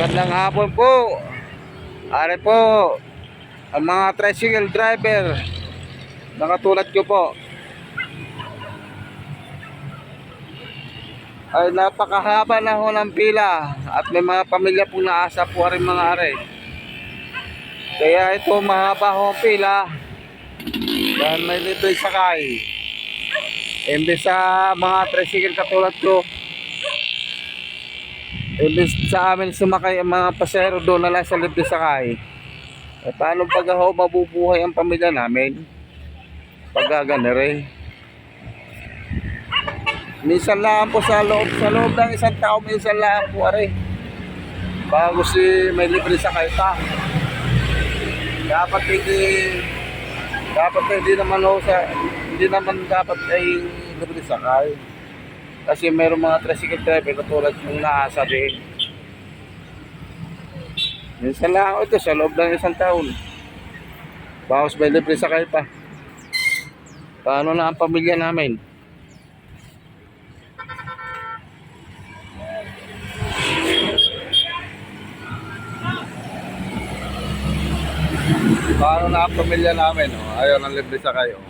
Magandang hapon po. Are po ang mga tricycle driver na katulad ko po ay napakahaba na ho ng pila at may mga pamilya pong naasa po rin mga are. Kaya ito mahaba ho ang pila dahil may libre sakay. Imbes sa mga tricycle katulad ko, imbes sa amin sumakay ang mga pasahero doon na lang sa libre sakay. E paano pag ho mabubuhay ang pamilya namin? Paggaganere. Minsan lang po sa loob ng isang tao, minsan lang po are. Bago si may libre sakay pa. Dapat hindi naman ho hindi naman dapat ay libre sakay. Kasi mayroong mga tricycle driver katulad ng naasa din. Minsan lang ito sa loob ng isang taon. Bawas may libre sakay pa. Paano na ang pamilya namin? Paano na ang pamilya namin? Oh? Ayaw ng libre sakay. Oh.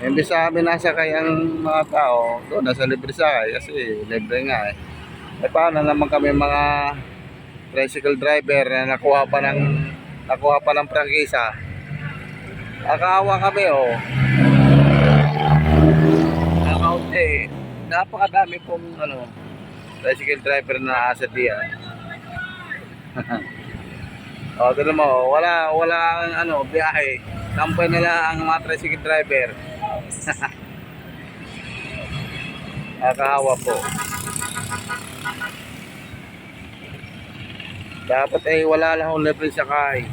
Hindi sa amin nasakay ang mga tao, doon nasa libre sakay kasi libre nga eh. E paano naman kami mga tricycle driver na nakuha pa ng prangkisa? Nakakawa kami oh. Nakaunti. Napakadami pong tricycle driver na asa diyan. O, tignan mo, wala ang biyahe. Kampay nila ang mga tricycle driver. Nakakahawa po. Dapat ay wala lang libre sakay.